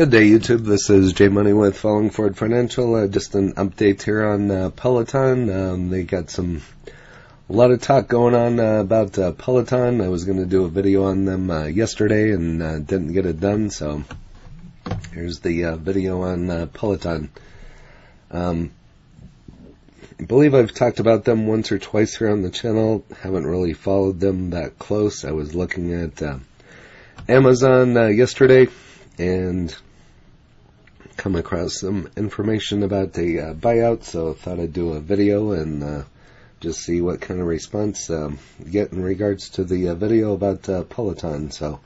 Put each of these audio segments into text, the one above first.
Good day, YouTube. This is Jay Money with Falling Forward Financial. Just an update here on Peloton. They got a lot of talk going on about Peloton. I was going to do a video on them yesterday and didn't get it done, so here's the video on Peloton. I believe I've talked about them once or twice here on the channel. Haven't really followed them that close. I was looking at Amazon yesterday and come across some information about a buyout, so I thought I'd do a video and just see what kind of response get in regards to the video about Peloton. So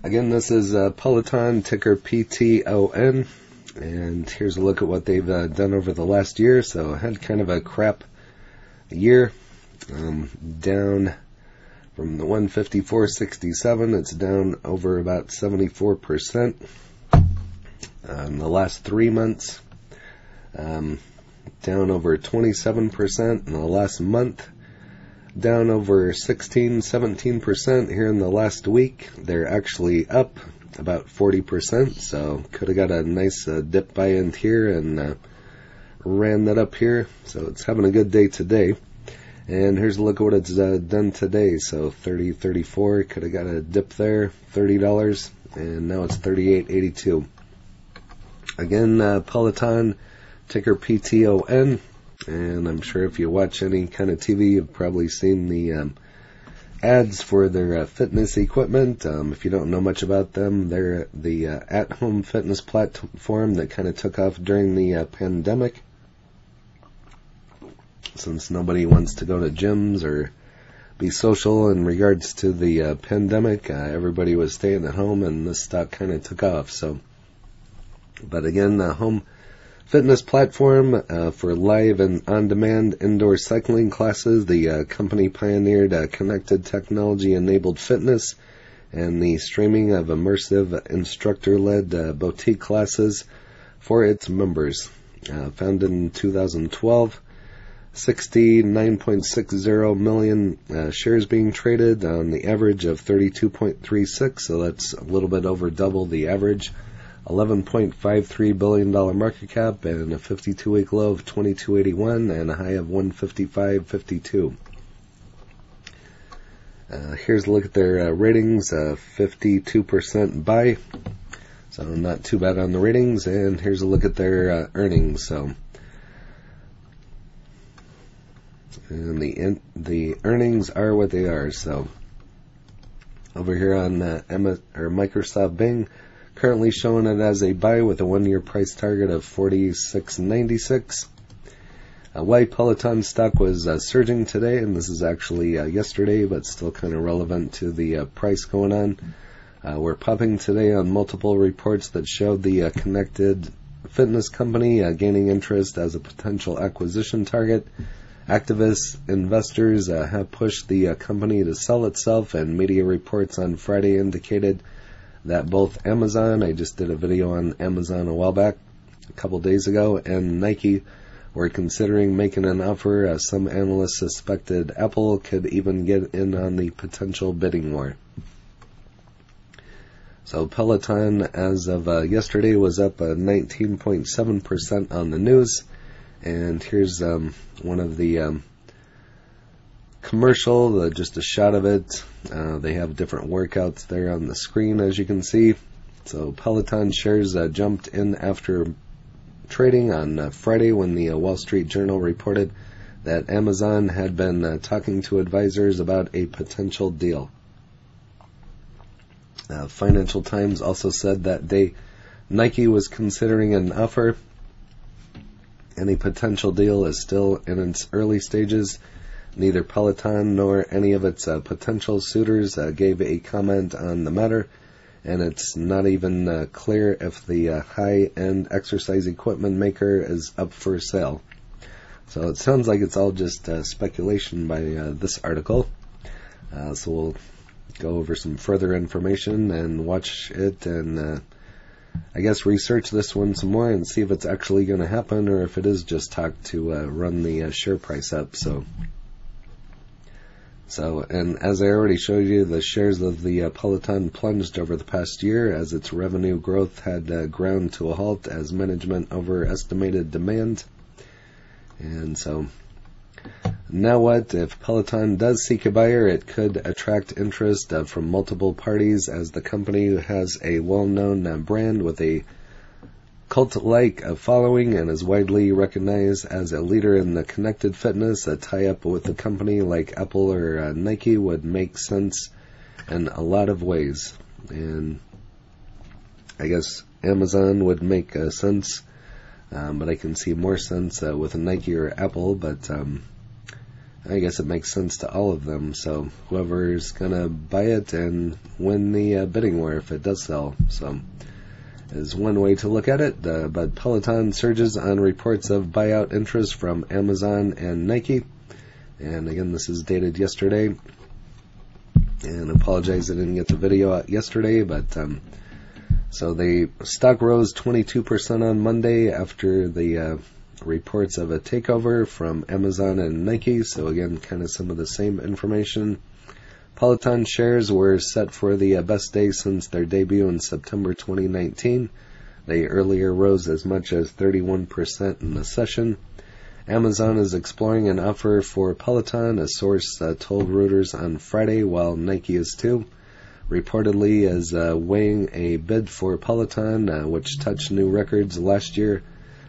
again, this is Peloton, ticker PTON, and here's a look at what they've done over the last year. So I had kind of a crap year, down from the 154.67, it's down over about 74%. In the last 3 months, down over 27%. In the last month, down over 17%. Here in the last week, they're actually up about 40%. So could have got a nice dip buy in here and ran that up here. So it's having a good day today. And here's a look at what it's done today. So $30.34, could have got a dip there, $30, and now it's $38.82. Again, Peloton, ticker PTON, and I'm sure if you watch any kind of TV, you've probably seen the ads for their fitness equipment. If you don't know much about them, they're the at-home fitness platform that kind of took off during the pandemic. Since nobody wants to go to gyms or be social in regards to the pandemic, everybody was staying at home, and this stock kind of took off. So, but again, the home fitness platform for live and on-demand indoor cycling classes. The company pioneered connected technology-enabled fitness and the streaming of immersive instructor-led boutique classes for its members. Founded in 2012. 69.60 million shares being traded on the average of 32.36, so that's a little bit over double the average. $11.53 billion market cap and a 52-week low of 22.81 and a high of 155.52. Here's a look at their ratings, 52% buy, so not too bad on the ratings. And here's a look at their earnings. So and the earnings are what they are. So over here on Microsoft Bing, currently showing it as a buy with a 1-year price target of $46.96. Why Peloton stock was surging today, and this is actually yesterday, but still kind of relevant to the price going on. We're popping today on multiple reports that showed the connected fitness company gaining interest as a potential acquisition target. Activist investors have pushed the company to sell itself, and media reports on Friday indicated that both Amazon, I just did a video on Amazon a while back, a couple days ago, and Nike were considering making an offer. Some analysts suspected Apple could even get in on the potential bidding war. So Peloton, as of yesterday, was up 19.7% on the news. And here's one of the commercial, just a shot of it. They have different workouts there on the screen, as you can see. So Peloton shares jumped in after trading on Friday when the Wall Street Journal reported that Amazon had been talking to advisors about a potential deal. Financial Times also said that day Nike was considering an offer. Any potential deal is still in its early stages. Neither Peloton nor any of its potential suitors gave a comment on the matter, and it's not even clear if the high-end exercise equipment maker is up for sale. So it sounds like it's all just speculation by this article. So we'll go over some further information and watch it and I guess research this one some more and see if it's actually going to happen or if it is just talk to run the share price up. So So, and as I already showed you, the shares of the Peloton plunged over the past year as its revenue growth had ground to a halt as management overestimated demand. And so, now what? If Peloton does seek a buyer, it could attract interest from multiple parties, as the company has a well-known brand with a cult-like following and is widely recognized as a leader in the connected fitness. A tie-up with a company like Apple or Nike would make sense in a lot of ways. And I guess Amazon would make sense, but I can see more sense with a Nike or Apple, but I guess it makes sense to all of them. So whoever's going to buy it and win the bidding war if it does sell. So is one way to look at it, but Peloton surges on reports of buyout interest from Amazon and Nike. And again, this is dated yesterday. And I apologize I didn't get the video out yesterday, but so the stock rose 22% on Monday after the reports of a takeover from Amazon and Nike. So again, kind of some of the same information. Peloton shares were set for the best day since their debut in September 2019. They earlier rose as much as 31% in the session. Amazon is exploring an offer for Peloton, a source told Reuters on Friday, while Nike is too. Reportedly is weighing a bid for Peloton, which touched new records last year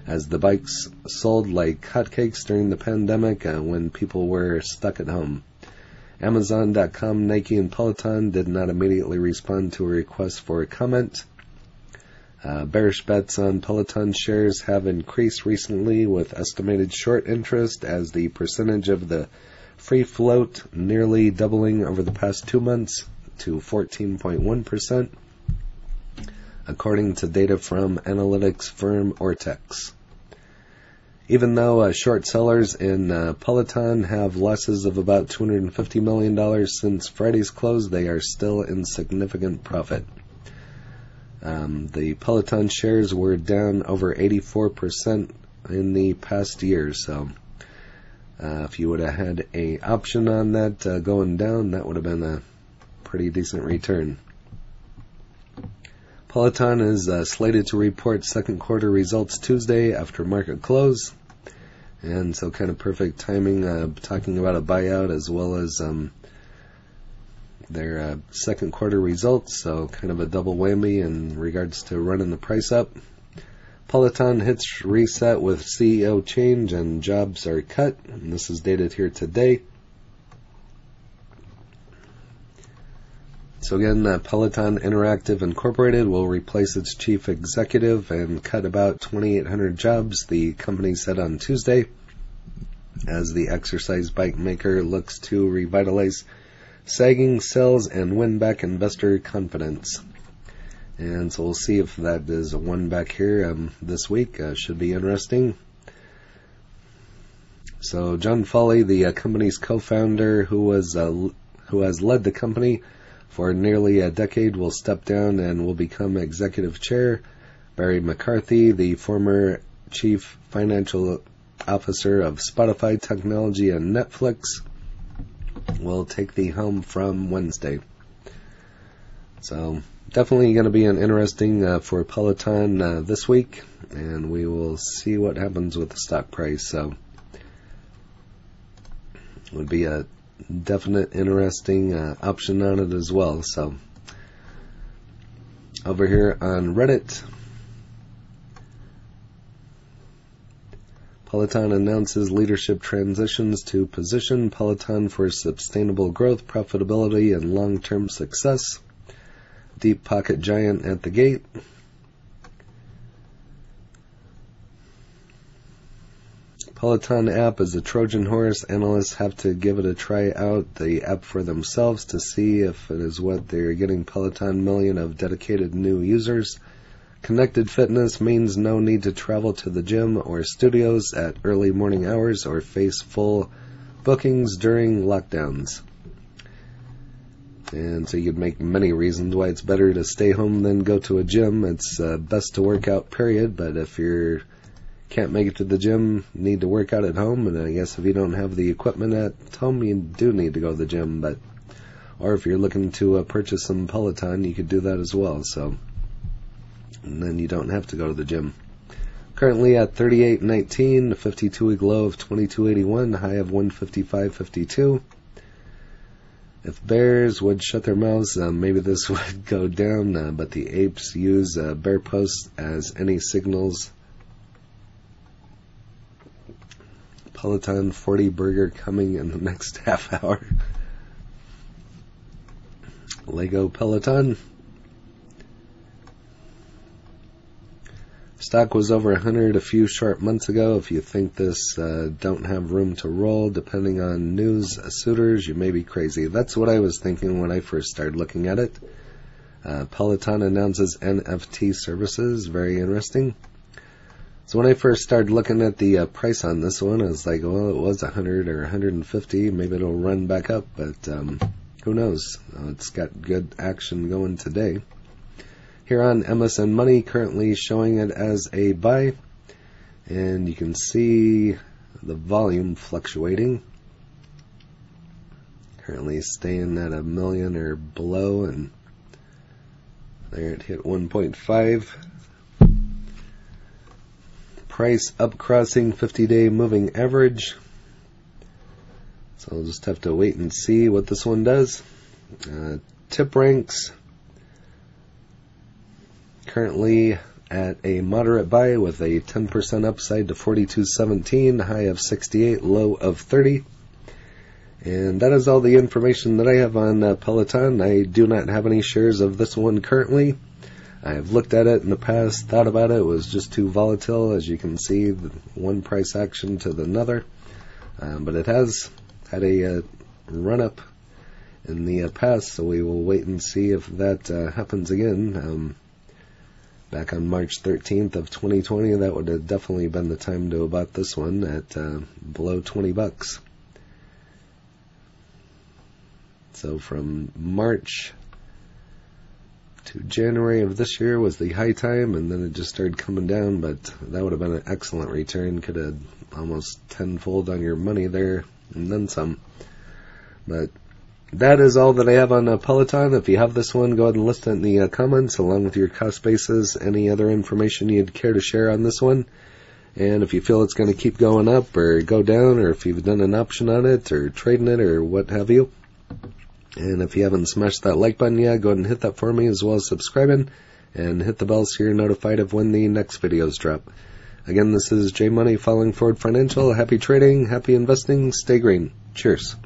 as the bikes sold like hotcakes during the pandemic when people were stuck at home. Amazon.com, Nike, and Peloton did not immediately respond to a request for a comment. Bearish bets on Peloton shares have increased recently, with estimated short interest as the percentage of the free float nearly doubling over the past 2 months to 14.1%, according to data from analytics firm Ortex. Even though short sellers in Peloton have losses of about $250 million since Friday's close, they are still in significant profit. The Peloton shares were down over 84% in the past year, so if you would have had an option on that going down, that would have been a pretty decent return. Peloton is slated to report second quarter results Tuesday after market close. And so kind of perfect timing, talking about a buyout as well as their second quarter results. So kind of a double whammy in regards to running the price up. Peloton hits reset with CEO change and jobs are cut. And this is dated here today. So again, Peloton Interactive Incorporated will replace its chief executive and cut about 2,800 jobs, the company said on Tuesday, as the exercise bike maker looks to revitalize sagging sales and win back investor confidence. And so we'll see if that is a one back here this week. Should be interesting. So John Foley, the company's co-founder, who has led the company for nearly a decade, will step down and will become executive chair. Barry McCarthy, the former chief financial officer of Spotify Technology and Netflix, will take the helm from Wednesday. So definitely going to be an interesting for Peloton this week, and we will see what happens with the stock price. So it would be a definite interesting option on it as well. So over here on Reddit, Peloton announces leadership transitions to position Peloton for sustainable growth, profitability, and long-term success. Deep pocket giant at the gate. Peloton app is a Trojan horse. Analysts have to give it a try out, the app for themselves, to see if it is what they're getting. Peloton million of dedicated new users. Connected fitness means no need to travel to the gym or studios at early morning hours or face full bookings during lockdowns. And so you could make many reasons why it's better to stay home than go to a gym. It's best to work out, period. But if you're can't make it to the gym, need to work out at home, and I guess if you don't have the equipment at home, you do need to go to the gym, or if you're looking to purchase some Peloton, you could do that as well, and then you don't have to go to the gym. Currently at 38.19, a 52-week low of 22.81, high of 155.52. If bears would shut their mouths, maybe this would go down, but the apes use bear posts as any signals. Peloton 40 burger coming in the next half hour. Lego Peloton. Stock was over 100 a few short months ago. If you think this don't have room to roll, depending on news suitors, you may be crazy. That's what I was thinking when I first started looking at it. Peloton announces NFT services. Very interesting. So when I first started looking at the price on this one, I was like, well, it was 100 or 150. Maybe it'll run back up, but who knows? It's got good action going today. Here on MSN Money, currently showing it as a buy, and you can see the volume fluctuating. Currently staying at 1 million or below, and there it hit 1.5. Price up crossing 50-day moving average. So I'll just have to wait and see what this one does. Tip ranks. Currently at a moderate buy with a 10% upside to 42.17, high of 68, low of 30. And that is all the information that I have on Peloton. I do not have any shares of this one currently. I have looked at it in the past, thought about it. It was just too volatile, as you can see, one price action to the another. But it has had a run-up in the past, so we will wait and see if that happens again. Back on March 13th of 2020, that would have definitely been the time to have bought this one at below $20. So from March to January of this year was the high time, and then it just started coming down, but that would have been an excellent return. Could have almost tenfold on your money there, and then some. But that is all that I have on Peloton. If you have this one, go ahead and list it in the comments, along with your cost basis, any other information you'd care to share on this one. And if you feel it's going to keep going up or go down, or if you've done an option on it or trading it or what have you. And if you haven't smashed that like button yet, go ahead and hit that for me, as well as subscribing, and hit the bell so you're notified of when the next videos drop. Again, this is J Money, Falling Forward Financial. Happy trading, happy investing, stay green. Cheers.